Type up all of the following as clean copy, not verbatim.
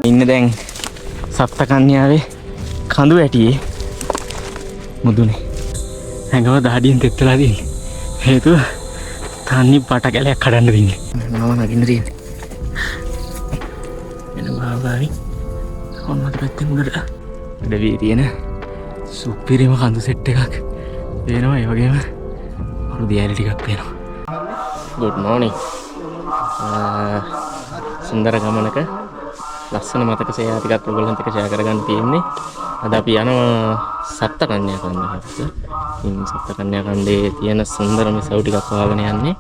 ඉන්නේ දැන් සප්තකන්‍යාවේ කඳු වැටියේ මුදුනේ හැඟව දහඩියෙන් තෙත්ලා තියෙන්නේ. හේතුව තන්නේ පට කැලයක් කඩන්න දෙන්නේ. නම නගින්න තියෙන්නේ. එන භාගාවි කොන්නත් පැත්තෙන් උඩට දෙවි තියෙන සුපිරිම කඳු සෙට් එකක් වෙනවා. ඒ වගේම අරු දියැලි ටිකක් වෙනවා. good morning. සුන්දර ගමනක ලස්සන මතක සේයා ටිකක් ඔයගොල්ලන්ට ෂෙයා කරගන්න තියෙන්නේ. අද අපි යනවා සප්තකන්‍යා කන්දකට. ඉතින් සප්තකන්‍යා කන්දේ තියෙන සුන්දරම සව් ටිකක් හොයාගෙන යන්නේ.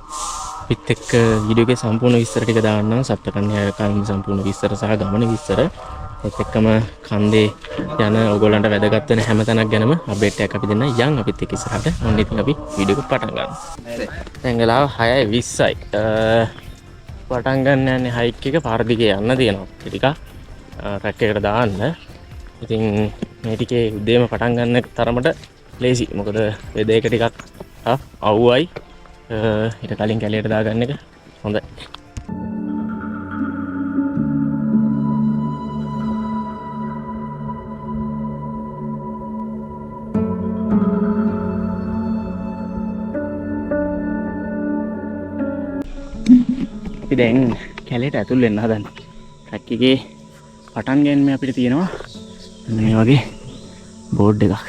පිට එක්ක වීඩියෝ එකේ සම්පූර්ණ විස්තර ටික දාන්නම්. සප්තකන්‍යා කන්දේ සම්පූර්ණ විස්තර සහ ගමන විස්තර. ඒත් එක්කම කන්දේ යන ඔයගොල්ලන්ට වැදගත් වෙන හැම තැනක් ගැනම අප්ඩේට් එකක් අපි දෙන්න යන් අපිත් එක්ක ඉස්සරහට. ඔන්න ඉතින් අපි වීඩියෝ එක පටන් ගන්නවා. දැන් ගලාව 6:20යි. පටන් ගන්න යන්නේ හයික් එක පාර දිගේ යන්න තියෙනවා. ටිකක් ට්‍රැක් එකට දාන්න. ඉතින් මේ ටිකේ උදේම පටන් ගන්න තරමට ලේසි. මොකද වේද එක ටිකක් අවුවයි. ඊට කලින් කැලේට දාගන්න එක හොඳයි. අපි දැන් කැලේට ඇතුල් වෙන්න හදන්නේ. ට්‍රැක් එකේ පටන් ගැනීම අපිට තියෙනවා මේ වගේ බෝඩ් එකක්.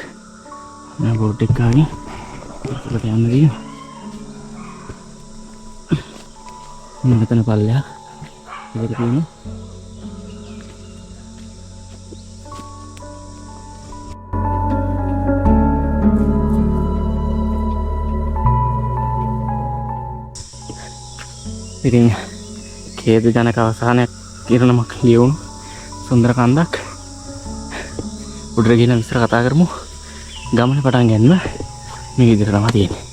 මේ බෝඩ් එක ගාවින් අපිට යන්න තියෙනවා. මෙතන පල්ලයක් ඉතින් තියෙනවා. ඉතින් කේද ජනක අවසානයක් කිරණමක් ලියවුණු සුන්දර කන්දක් උඩට ගිහින් විස්තර කතා කරමු. ගමන පටන් ගන්න මේ විදිහට තමයි තියෙන්නේ.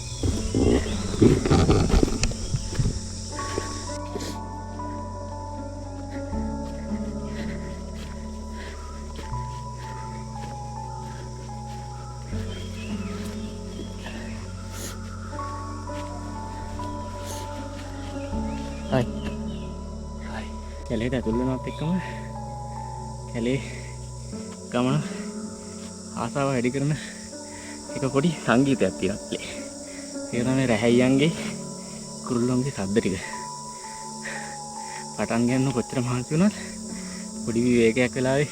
Hai. Hai. කැලේට ඇතුල් වෙනවත් එක්කම කැලේ ගමන ආසාව වැඩි කරන එක පොඩි සංගීතයක් තියෙනවා. ඒක තමයි රැහැයියන්ගේ කුරුල්ලන්ගේ ශබ්ද ටික. පටන් ගන්න කොච්චර මහන්සි වුණත් පොඩි විවේකයක් වෙලාවේ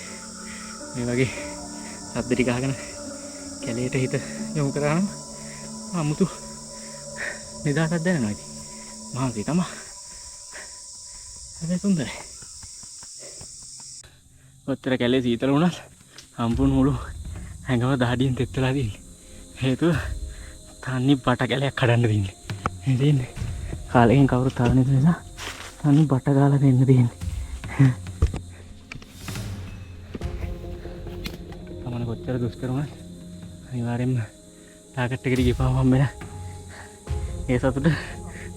මේ වගේ ශබ්ද ටික අහගෙන කැලේට හිත යොමු කරාම 아무තු නිදාසක් දැනෙනවා. ඉතින් මහන්සි තමයි. හැබැයි සුන්දරයි. කොච්චර කැලේ සීතල වුණත් සම්පූර්ණ මුළු හැඟව දහඩියෙන් තෙත්ලා තියෙන්නේ. හේතුව තන්නේ බට කැලයක් කඩන්න දෙන්නේ. මේ දෙන්නේ කාලෙකින් කවුරුත් ආව නැති නිසා තන්නේ බට ගාලා දෙන්න දෙන්නේ. තමන කොච්චර දුෂ්කර වුණත් අනිවාර්යෙන්ම ටාගට් එකට ගිහපුවම හම්බෙන ඒ සතුට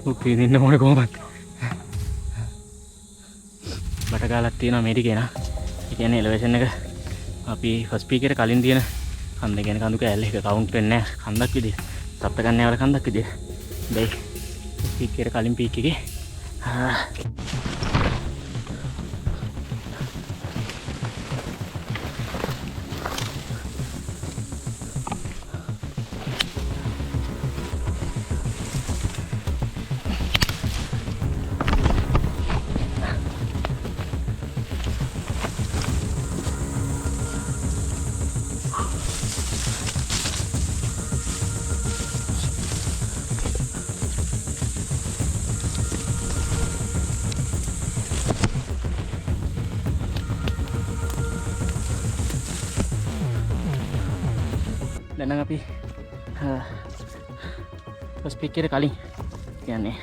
මුක්ති විඳින්න ඕනේ කොහොමද? බට ගාලක් තියෙනවා මේ ටිකේ නා. ඒ කියන්නේ එලෙවේෂන් එක අපි ෆස්ට් පීක් එකට කලින් තියෙන කන්ද කියන කඳු කෑල්ල එක කවුන්ට් වෙන්නේ නැහැ. කන්දක් විදියට සප්තකන්‍යා වල කන්දක් විදියට. බයි පීක් එකට කලින් පීක් එකේ දැන් අපි ෆස්ට් පීක් එකට කලින් කියන්නේ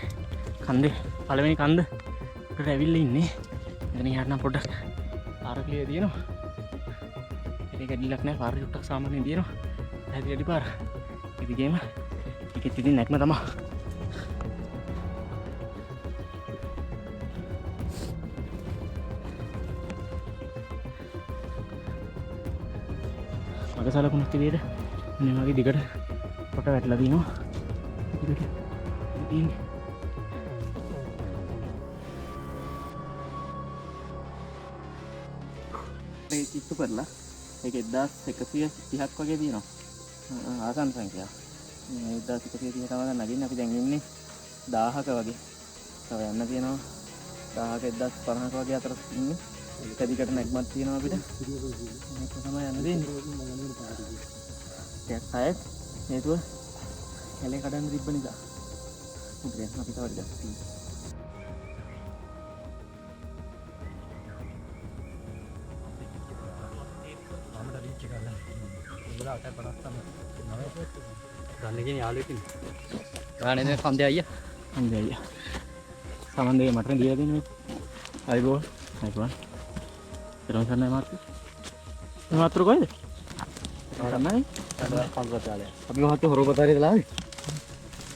කන්දේ පළවෙනි කන්ද උඩට ඇවිල්ලා ඉන්නේ. එතන යන්න නම් පොඩ්ඩක් පාර ක්ලියර් තියෙනවා. ඒක ඇදිලක් නැහැ. පාර චුට්ටක් සාමාන්‍යයෙන් තියෙනවා. හැදි වැඩි පාර. ඉතින් ඒකෙත් ඉතින් නැක්ම තමයි. මග සලකුණුත් විදියට මේ වගේ දිගට කොට වැටලා දිනවා. ඉතින් ඒ කිට්ටු කරලා ඒක 1130ක් වගේ තියෙනවා. ආසන්න සංඛ්‍යාව. මේ 1130 තමයි නගින්න අපි දැන් ඉන්නේ 1000ක වගේ. තව යන්න තියෙනවා 1000ක 1050ක වගේ අතර ඉන්නේ. එක දිගට නැග්මක් තියෙනවා අපිට. මේක තමයි යන්න දෙන්නේ. ටිකක් හයත් හේතුව කැලේ කඩන්න තිබ්බ නිසා. මුද්‍රයන් අපි තව ටිකක් තියෙනවා. ගන්නගෙන යාළුවෙක් ඉන්නේ. ගානේ දැන් කන්දේ අයියා. කන්දේ අයියා. සමන්දේ මට දීලා දෙන්නේ. අයිබෝන්. අයිබෝන්. ඊළඟ සන්නයි මාත්‍රි. මේ මාත්‍ර කොහෙද? සන්නයි. කල්පතාලය. අපි මහත්තයා හොරපතාලේ දාලාවේ.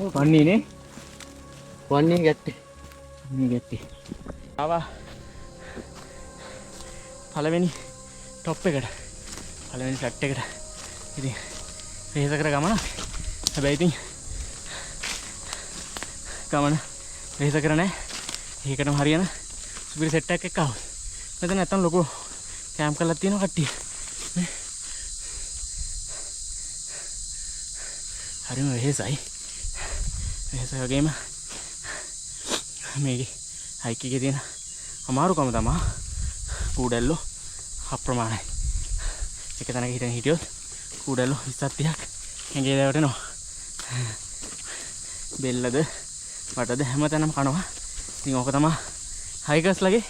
ඔව් පන්නේ නේ. වන්නේ ගැට්ටේ. මේ ගැටි. ආවා. පළවෙනි টොප් එකට. පළවෙනි ෆ්ලැට් එකට. ඉතින් රේස කර ගමන. හැබැයි ඉතින් ගමන රේස කර නැහැ. ඒකටම හරියන සුපිරි සෙට් එකක් එක්ක ආවා. මෙතන නැත්තම් ලොකු කැම්ප් කරලා තියෙනවා කට්ටිය. මේ හරිම වෙහෙසයි. වෙහෙස වගේම මේකේ හයික් එකේ තියෙන අමාරුකම තමයි කූඩැල්ලෝ අප්‍රමාණයි. එක තැනක හිටියොත් කූඩැල්ලෝ 20ක් 30ක් ඇඟේ දැවටෙනවා. බෙල්ලද වටද හැමතැනම කනවා. ඉතින් ඕක තමයි හයිකර්ස්ලගේ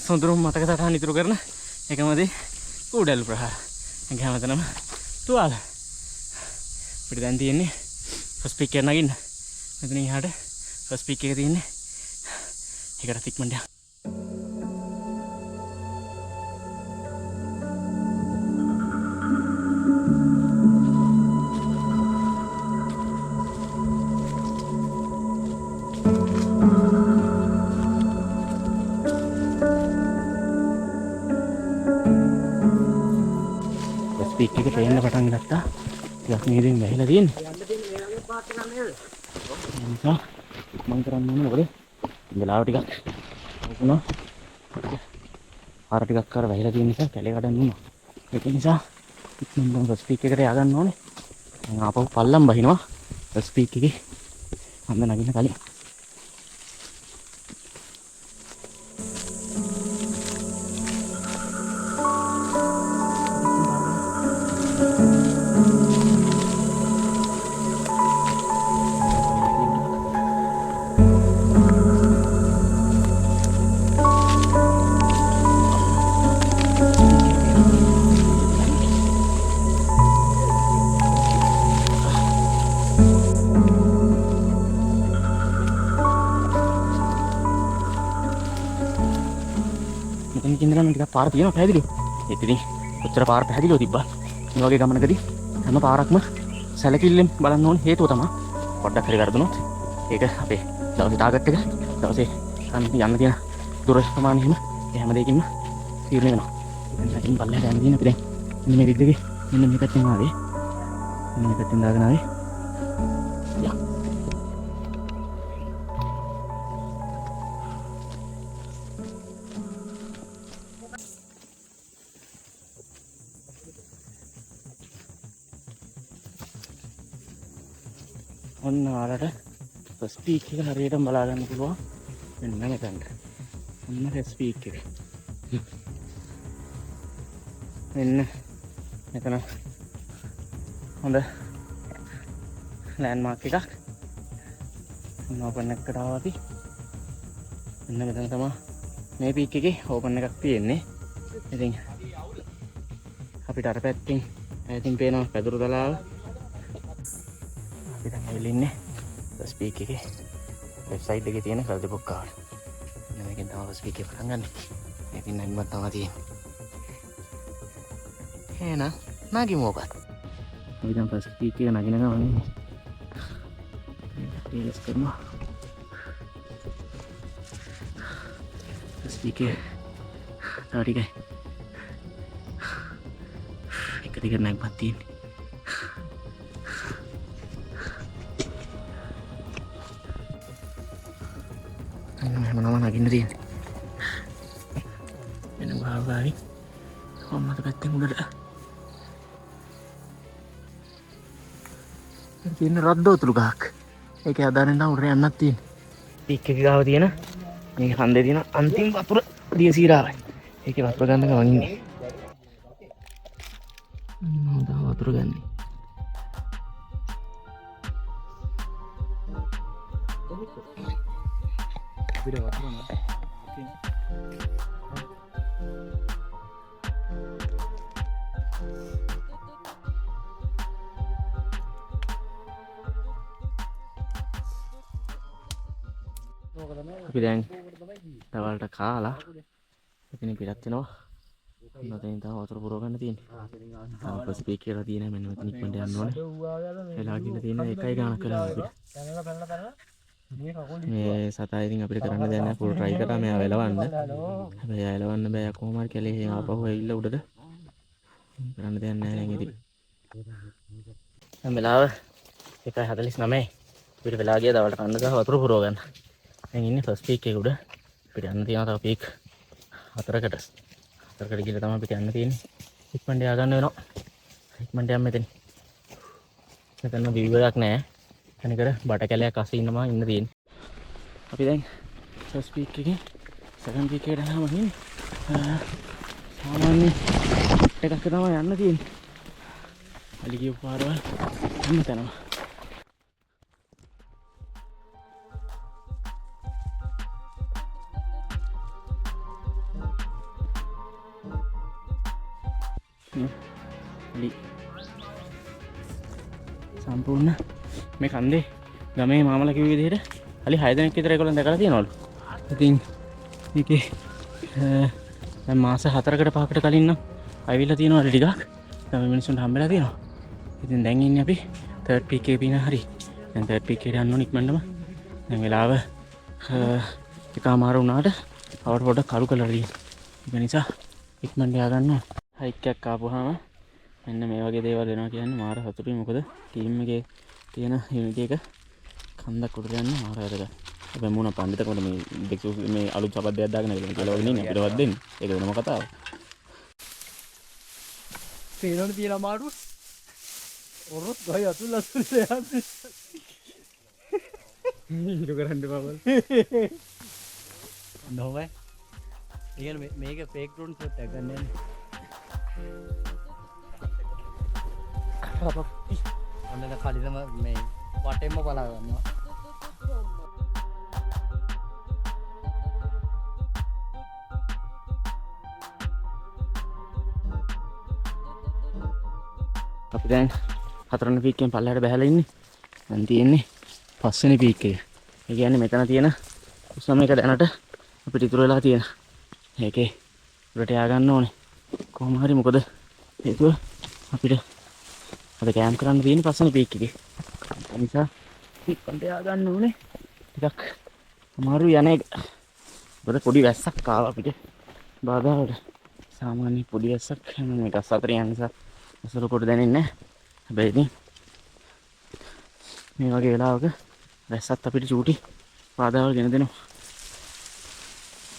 සොඳුරුම් මතක සටහන් ඉතුරු කරන එකම දේ කූඩැල්ලු ප්‍රහාර. ඇඟ හැමතැනම තුවාල. අපිට දැන් තියෙන්නේ ෆස්ට් පික් එක නගින්න. මෙතන ඉහාට ෆස්ට් පික් එක තියෙන්නේ. ඒකට ඉක්මනට යන්න. ස්පීක් එක පේන්න පටන් ගත්තා. ටිකක් මේ දෙයින් වැහිලා තියෙන්නේ. නිසා මම කරන්න ඕනේ මොකද? වෙලාව ටිකක් වුණා. ආර ටිකක් කර වැහිලා තියෙන නිසා කැලේ කඩන්න උනා. ඒක නිසා ඉක්මනටම ස්පීක් එකට ය아가න්න ඕනේ. මම ආපහු පල්ලම් බහිනවා. ස්පීක් එකේ අන්න නගින්න කලින්. මෙතන ටිකක් පාර තියෙනවා පැහැදිලිව. ඒත් ඉතින් කොච්චර පාර පැහැදිලිව තිබ්බා. මේ වගේ ගමනකදී හැම පාරක්ම සැලකිල්ලෙන් බලන්න ඕනේ. හේතුව තමයි පොඩ්ඩක් හරි වැරදුනොත් ඒක අපේ දවසේ ටාගට් එක දවසේ යන්න තියෙන දුර ප්‍රමාණය එහෙම ඒ හැම දෙයකින්ම තීරණය වෙනවා. එතනින් පල්ලෙහාට යන්න තියෙන අපි දැන් මෙන්න මේ රිද්දගේ මෙන්න මේ පැත්තෙන් ආවේ. මෙන්න මේ පැත්තෙන් දාගෙන ආවේ. යා. ඔන්න ආලට ස්පීක් එක හරියටම බලා ගන්න පුළුවන්. මෙන්න මෙතනට. ඔන්න ස්පීක් එක. මෙන්න මෙතන හොඳ ලෑන්ඩ්මාර්ක් එකක්. ඔන්න ඕපන් එකකට ආවා අපි. මෙන්න මෙතන තමයි මේ පීක් එකේ ඕපන් එකක් තියෙන්නේ. ඉතින් අපිට අර පැත්තෙන් ඈතින් පේනවා පැදුරු තලාව. අපි දැන් ඇවිල්ලා ස්පීක් එකේ ලෙෆ්ට් සයිඩ් එකේ තියෙන කල්ද පොක්කාවට. මෙන්න මේකෙන් තමයි ස්පීක් එක පටන් ගන්න. මේකෙන් නැග්මක් තමයි තියෙන්නේ. එහෙනම් නගිමු ඔබ. අපි දැන් ස්පීක් එක නගින ගමන් ටීස් කරනවා. ස්පීක් එක තව ටිකයි. එක දිගට නැග්මක් තියෙන්නේ. මෙන්න නගින්න තියෙන්නේ. මෙන්න ගාවි මට පැත්තෙන් උඩට තියෙන රද්දෝතුළු ගහක්. ඒක අදාරෙන් නම් උඩට යන්නත් තියෙන. පීක් එක ගාව තියෙන මේ හන්දේ තියෙන අන්තිම වතුර දිය සීරාවයි. ඒකේ වතුර ගන්න ගමන් ඉන්නේ. මම දාව වතුර ගන්නේ. අපිට වතුර නැහැ. අපි දැන් දවල්ට කාලා ඉතින් පිටත් වෙනවා. මතෙන් තව වතුර පුරව ගන්න තියෙන්නේ. තාම ස්පීක් කරලා තියෙන මෙන්න මෙතන ඉක්මනට යන්න ඕනේ. වෙලා ගිහින් තියෙන එකයි ගානක් කරලා අපිට. මේ සතා ඉතින් අපිට කරන්න දෙයක් නැහැ. ෆුල් ට්‍රයි කරා මෙයා වෙලවන්න. හැබැයි එයා එලවන්න බෑ. කොහොම හරි කැලේ ආපහු ඇවිල්ලා උඩට කරන්න දෙයක් නැහැ දැන් ඉතින්. දැන් වෙලාව 1:49. අපිට වෙලා ගියා දවල්ට කන්න ගහ වතුර පුරව ගන්න. දැන් ඉන්නේ ෆස්ට් පීක් එක උඩ. අපිට යන්න තියෙනවා තව පීක් 4කට. 4කට ගිහලා තමයි අපිට යන්න තියෙන්නේ. ඉක්මනට යා ගන්න වෙනවා. ඉක්මනට යන්න මෙතන. මෙතන view එකක් නැහැ. තනිකර බට කැලයක් අස්සේ ඉන්නම ඉන්න තියෙන්නේ. අපි දැන් ෆස්ට් පීක් එකේ සෙකන්ඩ් පීක් එකට යනවා ඉන්නේ. සාමාන්‍ය එකක් තමයි යන්න තියෙන්නේ. අලි ගිය පාරවල් යන්න තනවා. සම්පූර්ණ මේ කන්දේ ගමේ මාමලා කිව්ව විදිහට අලි 6 දෙනෙක් විතර ඒගොල්ලන් දැකලා තියෙනවලු. ඉතින් මේකේ දැන් මාස 4කට 5කට කලින් නම් ආවිල්ලා තියෙනවා අලි ටිකක්. ගමේ මිනිස්සුන්ට හම්බෙලා තියෙනවා. ඉතින් දැන් ඉන්නේ අපි තර්ඩ් පීක් එකේ පින හරි. දැන් තර්ඩ් පීක් එකට යන්න ඕන ඉක්මනටම. දැන් වෙලාව එකමාර වුණාට අවුට පොඩ්ඩක් කළු කළා තියෙනවා. ඒක නිසා ඉක්මනට යා ගන්න ඕන. හයික් එකක් ආපුවාම මෙන්න මේ වගේ දේවල් වෙනවා කියන්නේ මාර සතුටුයි. මොකද ටීම් එකේ තියෙන යුනිටි එක කන්දක් උඩට යන්න මාර වැදගත්. හැබැයි මොන පඬිතකමද මේ දෙකු මේ අලුත් සබද්දයක් දාගෙන කියලා වගේ නේ අපිටවත් දෙන්නේ. ඒක වෙනම කතාවක්. පේනවනේ තියෙන අමාරුව. ඔරොත් ගහයි අතුල් අතුල් යන්නේ. ඊට කරන්න බබල්. නෝවේ. ඊගෙන මේක ෆේක් ඩ්‍රෝන් සෙට් එකක් ගන්න යන්නේ. ඔන්න කලින්ම මේ වටෙන්ම බලා ගන්නවා. අපි දැන් 4වෙනි පීක් එකෙන් පල්ලෙහාට බහැලා ඉන්නේ. දැන් තියෙන්නේ 5වෙනි පීක් එක. ඒ කියන්නේ මෙතන තියෙන උසම එක දැනට අපිට ඉතුරු වෙලා තියෙන. ඒකේ උඩට යා ගන්න ඕනේ. කොහොම හරි මොකද හේතුව අපිට අද කැම්ප් කරන්න තියෙන 5වෙනි පීක් එකේ. ඒ නිසා ඉක්මනට යා ගන්න ඕනේ. ටිකක් අමාරු යන එක. මොකද පොඩි වැස්සක් ආවා අපිට. බාධාවට. සාමාන්‍ය පොඩි වැස්සක් මේක අසතර යන නිසා අසල කොට දැනෙන්නේ නැහැ. හැබැයි ඉතින් මේ වගේ වෙලාවක වැස්සත් අපිට චූටි බාධාවල් ගෙන දෙනවා.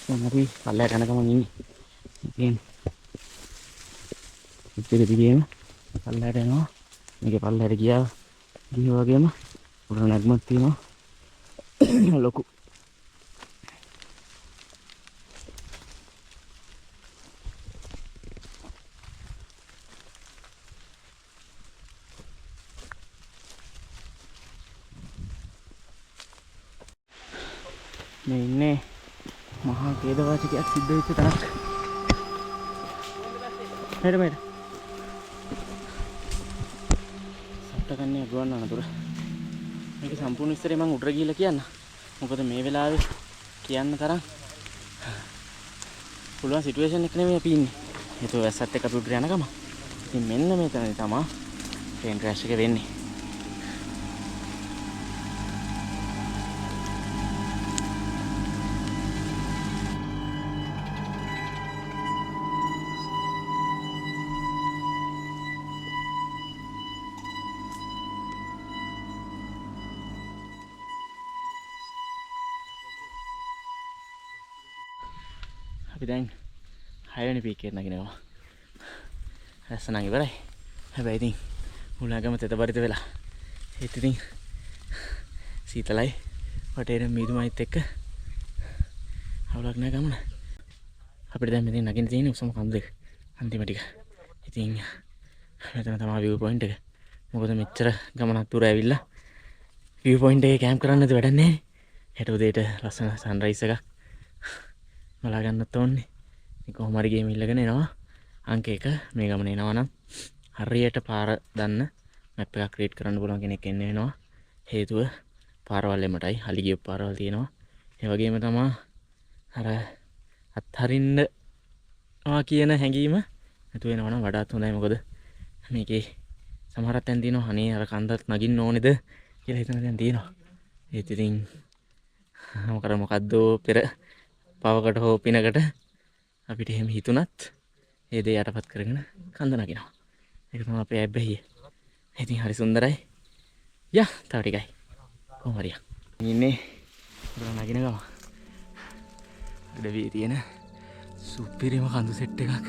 දැන් අපි පල්ලයට යන ගමන් ඉන්නේ. ඉතින් ඉතින් දිගේම පල්ලයට යනවා. මේකේ පල්ලයට ගියා වගේම උඩ නැග්මක් තියෙනවා ලොකු. මේ ඉන්නේ මහා ඛේදවාචකයක් සිද්ධ වෙච්ච තැනක්. මෙහෙට සට්ටකන්නේ ගුවන් අනතුර. මේක සම්පූර්ණ විස්තරය මම උඩර ගිහිල්ලා කියන්න. මොකද මේ වෙලාවේ කියන්න තරම් පුළුවන් සිටුේෂන් එක නෙමෙයි අපි ඉන්නේ. ඒක වැස්සත් එක්ක අපි උඩර යන ගම. ඉතින් මෙන්න මෙතනදී තමයි ට්‍රේන් ක්‍රෑෂ් එක වෙන්නේ. අපි දැන් 6 වෙනි පීක් එකට නගිනවා. ලස්සනන් ඉවරයි. හැබැයි ඉතින් උලගම තෙත බරිත වෙලා. ඒත් ඉතින් සීතලයි වටේට මීදුමයිත් එක්ක අවුලක් නැහැ ගමන. අපිට දැන් මෙතන නගින්න තියෙන්නේ උසම කඳු දෙක. අන්තිම ටික. ඉතින් මෙතන තමයි view point එක. මොකද මෙච්චර ගමනක් දුර ඇවිල්ලා view point එකේ කැම්ප් කරන්න නැති වැඩක් නැහැ. හෙට උදේට ලස්සන සන්රයිස් එකක් බලා ගන්නත් ඕනේ. ඉතින් කොහොම හරි ගේම් ඉල්ලගෙන එනවා. අංක 1 මේ ගමන එනවා නම් හරියට පාර දන්න මැප් එකක් ක්‍රියේට් කරන්න පුළුවන් කෙනෙක් එන්න වෙනවා. හේතුව පාරවල් එමටයි හලි ගිය පාරවල් තියෙනවා. ඒ වගේම තමයි අර අත්හරින්නවා කියන හැඟීම නැතු වෙනවා නම් වඩාත් හොඳයි. මොකද මේකේ සමහරක් තැන් තියෙනවා අනේ අර කන්දත් නගින්න ඕනේද කියලා හිතන තැන් තියෙනවා. ඒත් ඉතින් මොකද්ද පෙර පවකට හෝ පිනකට අපිට එහෙම හිතුණත් ඒ දේ යටපත් කරගෙන කන්ද නගිනවා. ඒක තමයි අපේ ඇබ්බැහිය. ඉතින් හරි සුන්දරයි. යා තව ටිකයි. කොහොම හරි ඉන්නේ උඩ නගින ගම. උඩවී තියෙන සුපිරිම කඳු සෙට් එකක්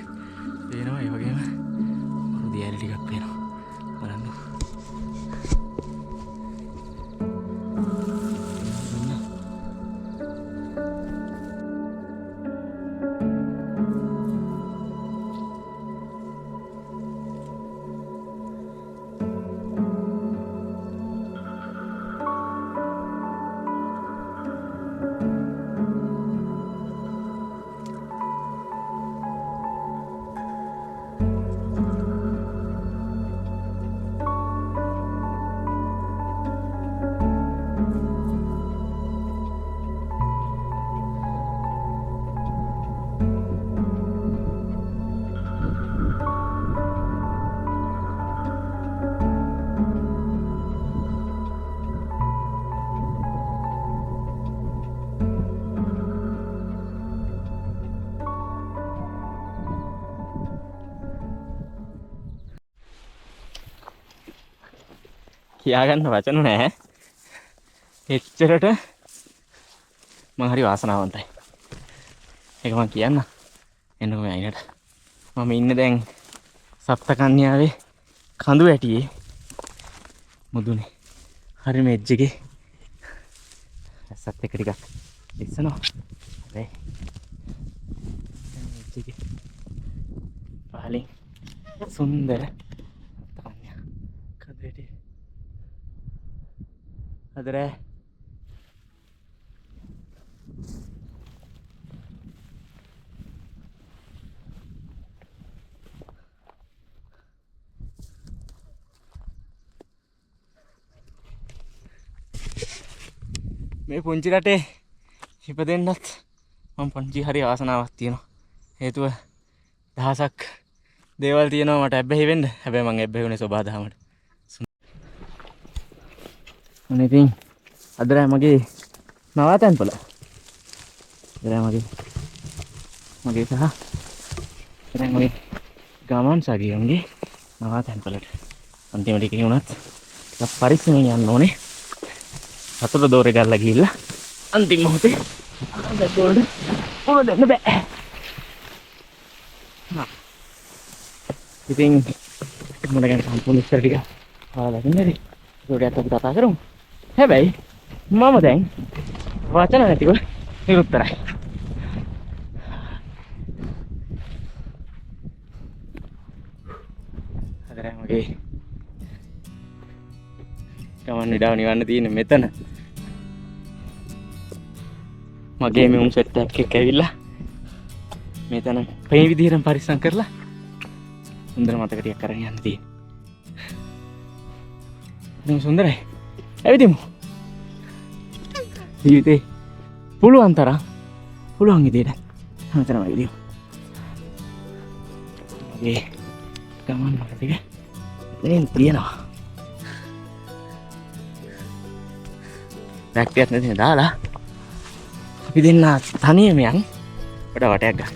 පේනවා. ඒ වගේම දියැලි ටිකක් පේනවා. බලන්න. කියාගන්න වචන නැහැ. එච්චරට මම හරි වාසනාවන්තයි. ඒක මම කියන්න. එන්නකො මේ අයිනට. මම ඉන්නේ දැන් සප්තකන්‍යාවේ කඳු වැටියේ මුදුනේ. හරි මේ එජ් එකේ. ඇස්සත් එක ටිකක් ඉස්සනවා. හැබැයි එජ් එකේ පහලින් සුන්දර කඳු වැටියේ අදරෑ මේ පුංචි රටේ ඉපදෙන්නත් මම පුංචි හරි ආසනාවක් තියෙනවා. හේතුව දහසක් දේවල් තියෙනවා මට ඇබ්බැහි වෙන්න. හැබැයි මම ඇබ්බැහි වුණේ සෝබා දහමට. අනේ ඉතින් අදරෑ මගේ නවාතැන් පොළ. අදරෑ මගේ සහ අදරෑ මගේ ගමන් සගියන්ගේ නවාතැන් පොළට. අන්තිමට එකේ වුණත් ටිකක් පරිස්සමෙන් යන්න ඕනේ. හතර දෝරේ ගල්ලා ගිහිල්ලා අන්තිම මොහොතේ බැට් වලට දෙන්න බෑ. ඉතින් මම ගැන සම්පූර්ණ ඉස්සර ටික හොයලා දෙන්නද? ඒකට අපි කතා කරමු. හැබැයි මම දැන් වචන නැතිව නිරුත්තරයි. අදරෑ මගේ ගමන් විඩාව නිවන්න තියෙන්නේ මෙතන. මගේ මෙවුන් සෙට් එකක් එක්ක ඇවිල්ලා මෙතන මේ විදිහට පරිස්සම් කරලා සුන්දර මතක ටිකක් අරන් යන්න තියෙන්නේ. සුන්දරයි. ඇවිදිමු. ජීවිතේ පුළුවන් තරම් පුළුවන් විදිහට හැමතැනම ඇවිදිමු. මගේ ගමන් මතක දැන් තියෙනවා. බැක්ටියක් නැතිව දාලා අපි දෙන්න තනියම යන් වඩ වටයක් ගන්න.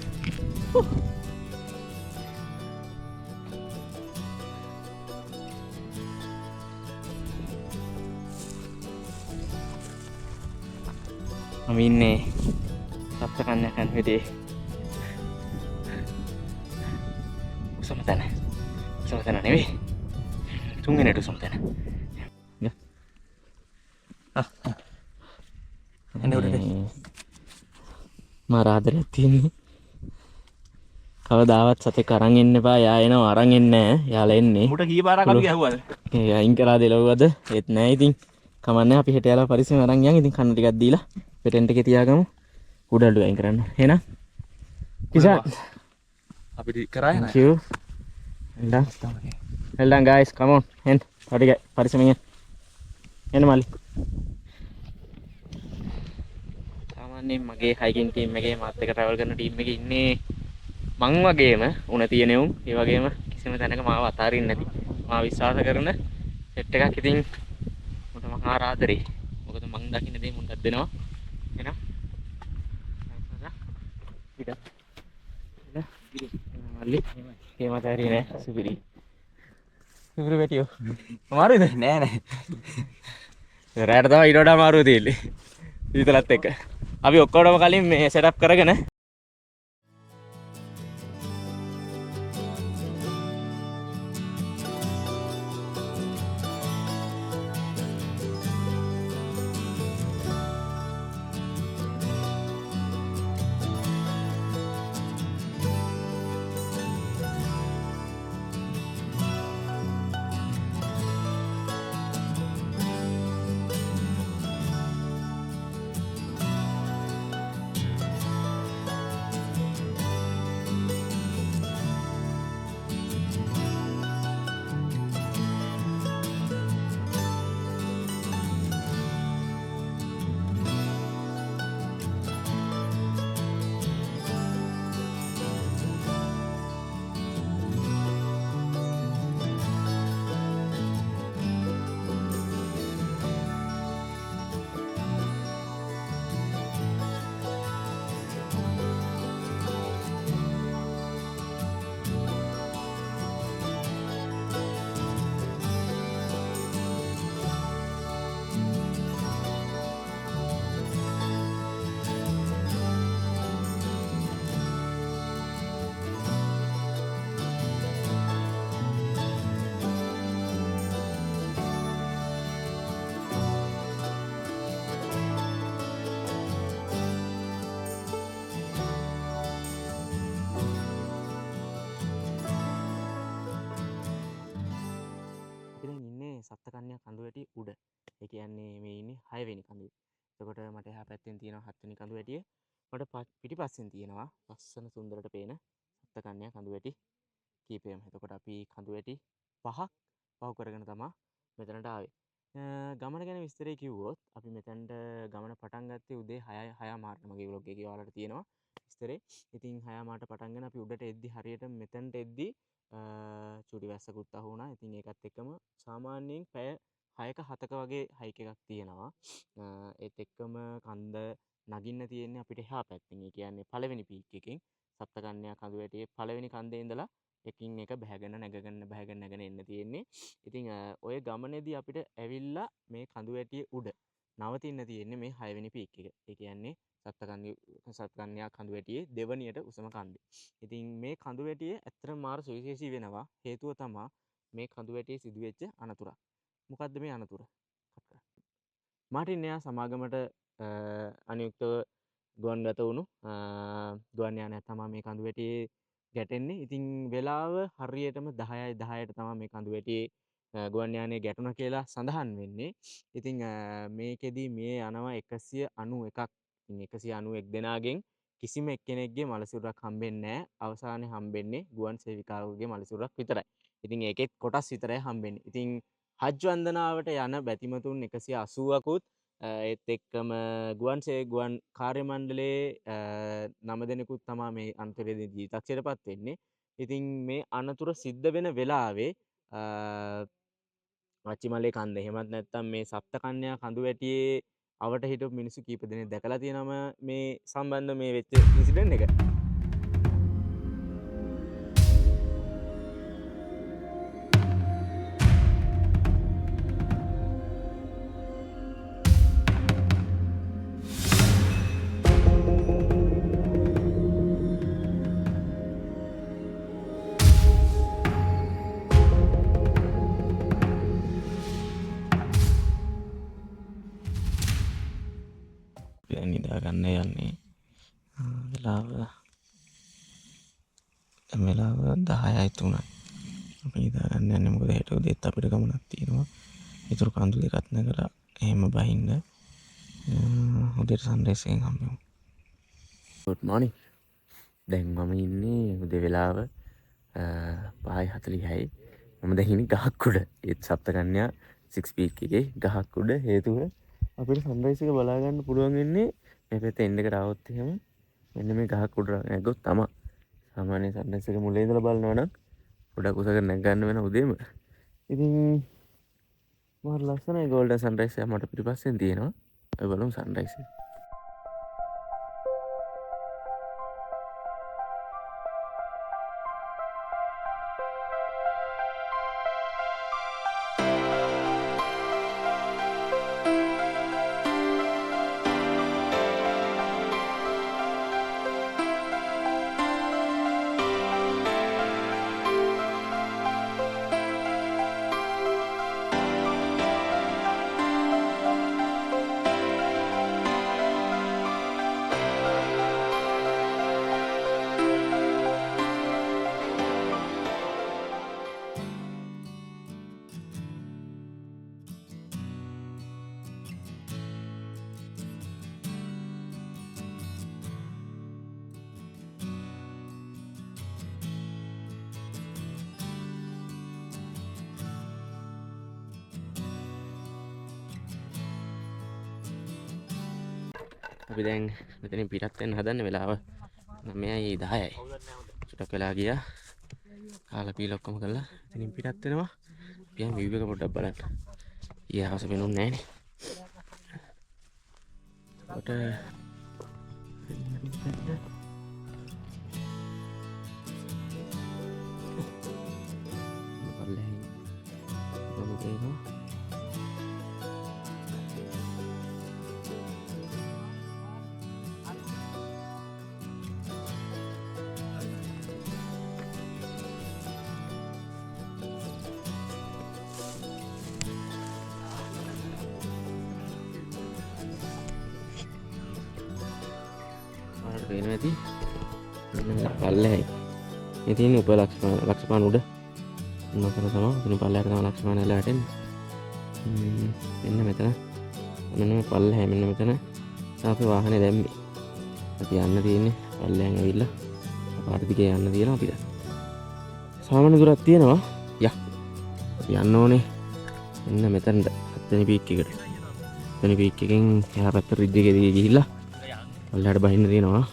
මම ඉන්නේ සප්තකන්‍යා කන්විතේ නෙවෙයි. තුන්වෙනියට උසම තැන. එන්න උඩට. මාර ආදරයක් තියෙන්නේ. කවදාවත් සතෙක් අරන් එන්න එපා. යා එනවා අරන් එන්නේ නැහැ. යාලා එන්නේ. මුට කී පාරක් අපි ගැහුවද? ඒ අයින් කරා දෙලවුවද? ඒත් නෑ ඉතින්. කමන්නේ අපි හෙට යාලා පරිස්සම අරන් යන්. ඉතින් කන්න ටිකක් දීලා පෙටෙන්ට් එකේ තියාගමු. උඩල්ලු අයින් කරන්න. එහෙනම්. කිසන්. අපිට කරා යන්න. Thank you. Well done guys. Come on. Hen. ටික පරිස්සමෙන් යන්න. එන්න මල්ලි. සාමාන්‍යයෙන් මගේ හයිකින් ටීම් එකේ මාත් එක්ක ට්‍රැවල් කරන ටීම් එකේ ඉන්නේ මං වගේම උණ තියෙන උන් ඒ වගේම කිසිම තැනක මාව අතාරින්නේ නැති මා විශ්වාස කරන සෙට් එකක් ඉතින් මට මහා ආදරේ මොකද මං දකින්න දේ මුන්ටත් දෙනවා එහෙනම් මල්ලි කේමත හරි නෑ සුපිරි සුපිරි බැටියෝ අමාරුද නෑ නෑ. රැට තමයි ඊට වඩා අමාරුව තියෙන්නේ ඊතලත් එක්ක අපි ඔක්කොටම කලින් මේ සෙටප් කරගෙන සප්තකන්‍යා කඳුවැටි උඩ. ඒ කියන්නේ මේ ඉන්නේ 6 වෙනි කඳුවේ. එතකොට මට එහා පැත්තෙන් තියෙනවා 7 වෙනි කඳුවැටිය. මට පිටිපස්සෙන් තියෙනවා ලස්සන සුන්දරට පේන සප්තකන්‍යා කඳුවැටි කීපයම. එතකොට අපි කඳුවැටි 5ක් පහු කරගෙන තමයි මෙතනට ආවේ. ගමන ගැන විස්තරේ කිව්වොත් අපි මෙතනට ගමන පටන් ගත්තේ උදේ 6 මාරට මගේ vlog එකේ ඔයාලට තියෙනවා විස්තරේ. ඉතින් 6 මාරට පටන්ගෙන අපි උඩට එද්දි හරියට මෙතනට එද්දි චුටි වැස්සකුත් අහු වුණා. ඉතින් ඒකත් එක්කම සාමාන්‍යයෙන් පැය 6ක 7ක වගේ හයික් එකක් තියෙනවා. ඒත් එක්කම කන්ද නගින්න තියෙන්නේ අපිට එහා පැත්තෙන්. ඒ කියන්නේ පළවෙනි පීක් එකෙන් සප්තකන්‍යා කඳුවැටියේ පළවෙනි කන්දේ ඉඳලා එකින් එක බැහැගෙන නැගගෙන එන්න තියෙන්නේ. ඉතින් ඔය ගමනේදී අපිට ඇවිල්ලා මේ කඳුවැටියේ උඩ නවතින්න තියෙන්නේ මේ 6 වෙනි පීක් එක. ඒ කියන්නේ සප්තකන්‍යා කඳුවැටියේ දෙවනියට උසම කන්දේ. ඉතින් මේ කඳුවැටියේ ඇත්තටම මාර සුවිශේෂී වෙනවා. හේතුව තමයි මේ කඳුවැටියේ සිදුවෙච්ච අනතුරක්. මොකද්ද මේ අනතුර? මාටින් එයා සමාගමට අනියුක්තව ගුවන්ගත වුණු ගුවන් යානයක් තමයි මේ කඳුවැටියේ ගැටෙන්නේ. ඉතින් වෙලාව හරියටම 10:10ට තමයි මේ කඳුවැටියේ ගුවන් යානය ගැටුණා කියලා සඳහන් වෙන්නේ. ඉතින් මේකෙදි මේ යනවා 191ක්. ඉතින් 191 දෙනාගෙන් කිසිම එක්කෙනෙක්ගේ මලසිරුරක් හම්බෙන්නේ නැහැ. අවසානයේ හම්බෙන්නේ ගුවන් සේවිකාවකගේ මලසිරුරක් විතරයි. ඉතින් ඒකෙත් කොටස් විතරයි හම්බෙන්නේ. ඉතින් හජ් වන්දනාවට යන බැතිමතුන් 180කුත් ඒත් එක්කම ගුවන් කාර්ය මණ්ඩලයේ 9 දෙනෙකුත් තමයි මේ අනතුරේදී ජීවිතක්ෂයටපත් වෙන්නේ. ඉතින් මේ අනතුර සිද්ධ වෙන වෙලාවේ මච්චිමල්ලේ කන්ද එහෙමත් නැත්නම් මේ සප්තකන්‍යා කඳුවැටියේ අවට හිටපු මිනිස්සු කීප දෙනෙක් දැකලා තියෙනම මේ සම්බන්ධ මේ වෙච්ච ඉන්සිඩන්ට් එක. දැන් නිදා ගන්න යන්නේ. වෙලාව 10යි 3යි. අපි නිදා ගන්න යන්නේ මොකද හෙට උදේත් අපිට ගමනක් තියෙනවා. ඒතර කඳු දෙකක් නැගලා එහෙම බහින්න. උදේට සන්රයිස් එකෙන් හම්බෙමු. good morning. දැන් මම ඉන්නේ උදේ වෙලාව 5:46යි. මම දැන් ඉන්නේ ගහක් උඩ. ඒත් සප්තකන්‍යා 6 peak එකේ ගහක් උඩ. හේතුව අපිට සන්රයිස් එක බලා ගන්න පුළුවන් වෙන්නේ මේ පැත්තේ එන්න එකට ආවොත් එහෙම මෙන්න මේ ගහක් උඩ නැග්ගොත් තමයි. සාමාන්‍ය සන්රයිස් එක මුලින් ඉඳලා බලනවා නම් ගොඩක් උසකට නැග ගන්න වෙන උදේම. ඉතින් මාර ලස්සනයි ගෝල්ඩන් සන්රයිස් එක මට පිටිපස්සෙන් තියෙනවා. ඔය බලමු සන්රයිස් එක. අපි දැන් මෙතනින් පිටත් වෙන්න හදන්නේ වෙලාව 9:10යි. චුට්ටක් වෙලා ගියා. කාලා පීලා ඔක්කොම කරලා එතනින් පිටත් වෙනවා. පියන් view එක පොඩ්ඩක් බලන්න. ඊයේ හවස වෙනුන්නේ නැහනේ. කොට පේන ඇති පල්ලෙහායි මේ තියෙන ලක්ෂපාන උඩ මොකද තමයි ඉතින් පල්ලෙහාට තමයි ලක්ෂපාන ඇල වැටෙන්නේ. මෙන්න මෙතන මෙන්න මේ පල්ලෙහා මෙන්න මෙතන අපි වාහනේ දැම්මේ. අපි යන්න තියෙන්නේ පල්ලෙහාන් ඇවිල්ලා පාර දිගේ යන්න තියෙනවා අපිට. සාමාන්‍ය දුරක් තියෙනවා. අපි යන්න ඕනේ මෙන්න මෙතනට 7 වෙනි පීක් එකට. 7 වෙනි පීක් එකෙන් එහා පැත්ත රිජ් එකේ දිගේ ගිහිල්ලා පල්ලෙහාට බහින්න තියෙනවා.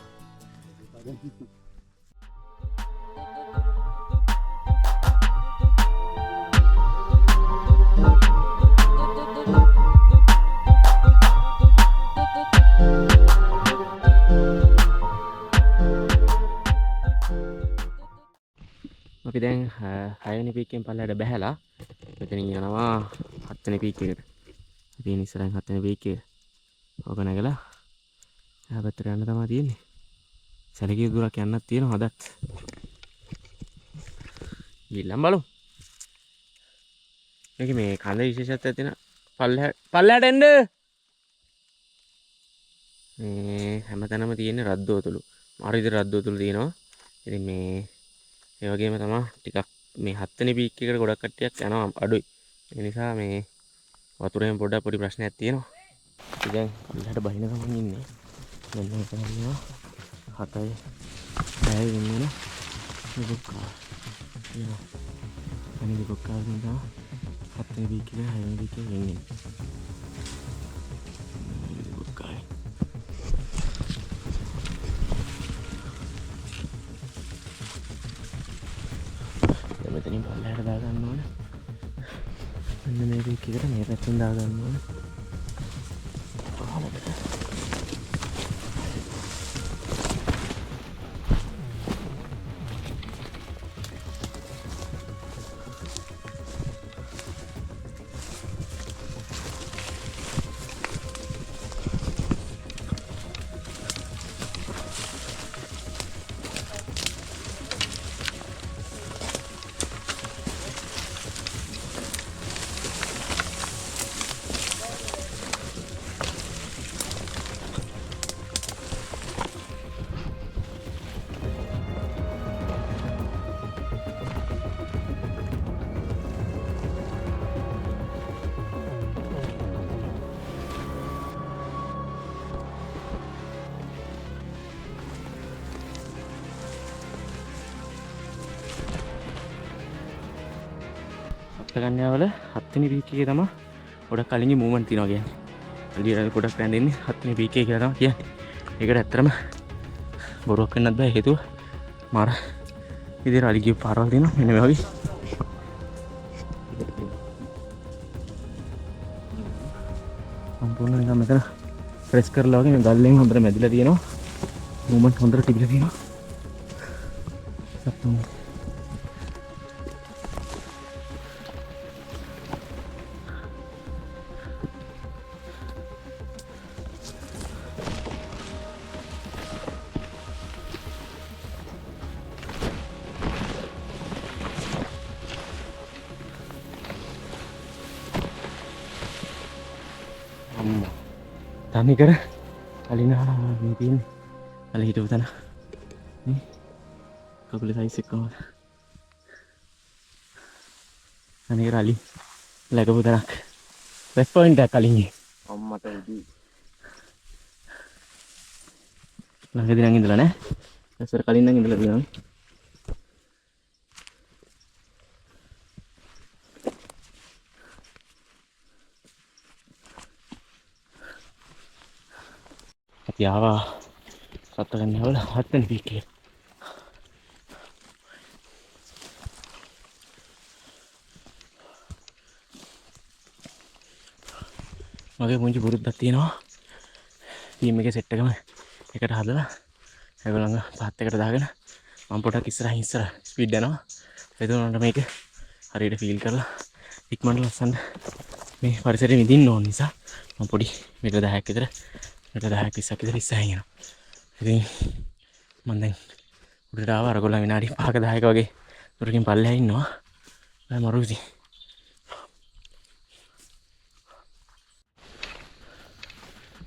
අපි දැන් 6 වෙනි පීක්කෙන් පල්ලෙහාට බැහැලා මෙතනින් යනවා 7 වෙනි පීක් එකට. අපි ඉන්නේ ඉස්සරහින් 7 වෙනි පීක් එක. ඕක නැගලා එහා පැත්තට යන්න තමයි තියෙන්නේ. සැලකිය දුරක් යන්නත් තියෙනවා අදත්. ගිල්ලම් බලමු. මේක මේ කඳ විශේෂත්වයක් තියෙන පල්ලෙහාට එන්න. මේ හැමතැනම තියෙන රද්දෝතුළු. මාර විදිහට රද්දෝතුළු තියෙනවා. ඉතින් මේ ඒ වගේම තමයි ටිකක් මේ 7 වෙනි පීක් එකට ගොඩක් කට්ටියක් යනවා අඩුයි. ඒ නිසා මේ වතුරෙන් පොඩ්ඩක් පොඩි ප්‍රශ්නයක් තියෙනවා. ඉතින් දැන් පල්ලෙහාට බහින ගමන් ඉන්නේ. මෙන්න මෙතන ඉන්නවා 7යි 6යි වෙන දුක්ඛා. අනිත් දුක්ඛා නිසා 7 වෙනි පීක් එක 6 වෙනි පීක් එක එන්නේ. දුක්ඛා. දැන් මෙතනින් පල්ලෙහාට දා ගන්න ඕනේ. මෙන්න මේ පීක් එකට මේ පැත්තෙන් දා ගන්න ඕනේ. සප්තකන්‍යාවල 7 වෙනි පීක් එකේ තමයි ගොඩක් කලින්ගේ මූවමන්ට් තියෙනවා කියන්නේ. අලියට ගොඩක් රැඳෙන්නේ 7 වෙනි පීක් එකේ කියලා තමයි කියන්නේ. ඒකට ඇත්තටම බොරුවක් වෙන්නත් බෑ. හේතුව මාර ඉතින් අලි ගිය පාරවල් තියෙනවා මෙන්න මේ වගේ. සම්පූර්ණ නිකන් මෙතන ප්‍රෙස් කරලා වගේ මේ ගල්ලෙන් හොඳට මැදිලා තියෙනවා. මූවමන්ට් හොඳට තිබිලා තියෙනවා. තනි කර කලිනා මේ තියෙන්නේ අල හිටපු තැන නේ කකුලේ සයිස් එක කොහමද තනි කර අලි ලැබපු තැනක් බෙස් පොයින්ට් එක කලින් අම්මට උදි ළඟදී නම් ඉඳලා නෑ ඇස්සර කලින් නම් ඉඳලා තියෙනවා අපි ආවා සප්තකන්‍යාවල 7 වෙනි පීක් එක. මගේ පුංචි පුරුද්දක් තියෙනවා. ටීම් එකේ සෙට් එකම එකට හදලා ඒගොල්ලන්ව පහත් එකට දාගෙන මම පොඩක් ඉස්සරහින් ස්පීඩ් යනවා. එතකොට මේක හරියට ෆීල් කරලා ඉක්මනට ලස්සන මේ පරිසරෙ විඳින්න ඕන නිසා මම පොඩි මීටර 10ක් විතර මීටර 10ක් 20ක් විතර ඉස්සරහින් යනවා. ඉතින් මම දැන් උඩට ආවා අරගොල්ලන් විනාඩි 5ක 10ක වගේ දුරකින් පල්ලෙහා ඉන්නවා. මම මරුයි.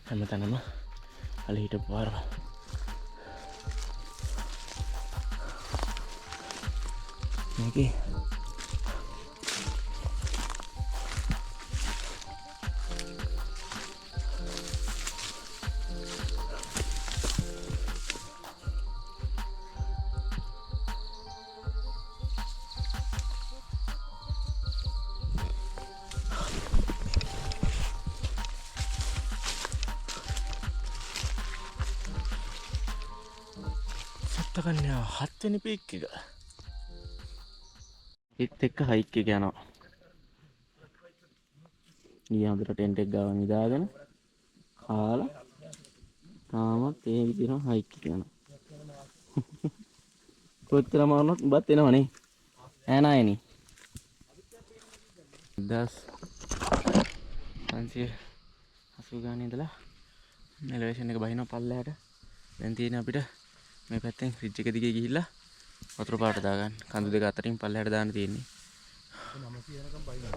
හැමතැනම අල හිටපු පාරවල්. මේකේ සප්තකන්‍යාව 7 වෙනි පීක් එක. ඒත් එක්ක හයික් එක යනවා. ඊයන්දර ටෙන්ට් එක ගාව නිදාගෙන කාලා තාමත් ඒ විදිහම හයික් එක යනවා. කොච්චර මාරුනොත් උඹත් එනවනේ. ඈ නායනි. 1580 ගානේ ඉඳලා එලෙවේෂන් එක බහිනවා පල්ලෙහාට. දැන් තියෙන අපිට මේ පැත්තෙන් රිජ් එක දිගේ ගිහිල්ලා වතුර පාට දාගන්න. කඳු දෙක අතරින් පල්ලෙහාට දාන්න තියෙන්නේ. 900 යනකම් බයිනවා.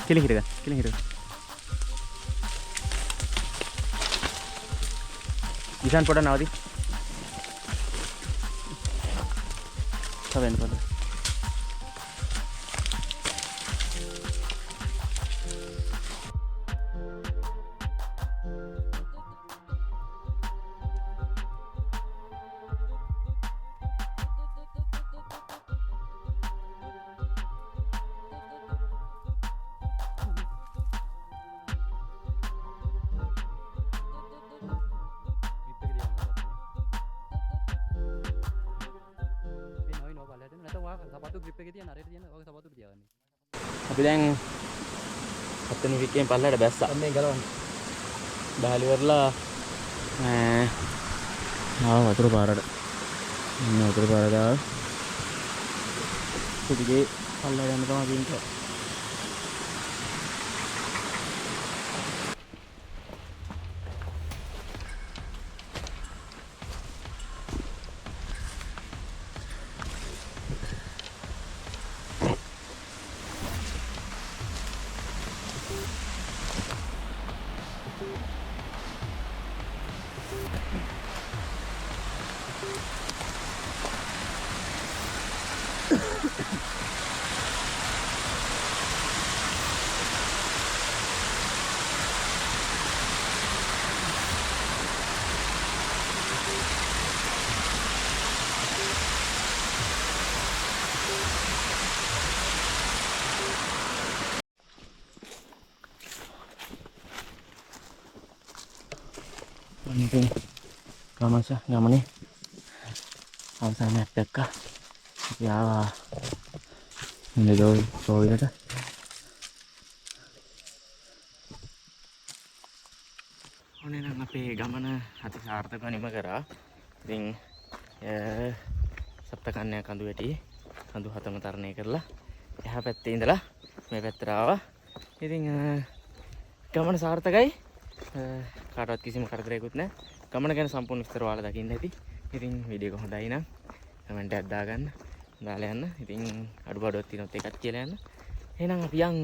කෙලින් හිටගන්න. ඉතින් පොඩ නවදී. වෙන්න පොඩ. අපි දැන් 7 වෙනි විකේන් පල්ලෙහාට බැස්සා. මේ ගලවන්න. බහලි වරලා වතුර පාරට. වතුර පාර ගාව. පුදුගේ පල්ලෙහාට යන්න තමයි තියෙන්නේ. ඉතින් ගමනේ අවසානයක් දැක්කා. අපි ආවා ඉන්දෝවිලට. ඔනේ නම් අපේ ගමන අති සාර්ථකව නිම කරා. ඉතින් සප්තකන්‍යා කඳු වැටි කඳු 7ම තරණය කරලා එහා පැත්තේ ඉඳලා මේ පැත්තට ආවා. ඉතින් ගමන සාර්ථකයි. කාටවත් කිසිම කරදරයක්වත් නැහැ. ගමන ගැන සම්පූර්ණ විස්තර ඔයාලා දකින්න ඇති. ඉතින් වීඩියෝ එක හොඳයි නම් කමෙන්ට් එකක් දාගන්න. දාලා යන්න. ඉතින් අඩුපාඩුවක් තියෙනොත් ඒකත් කියලා යන්න. එහෙනම් අපි යන්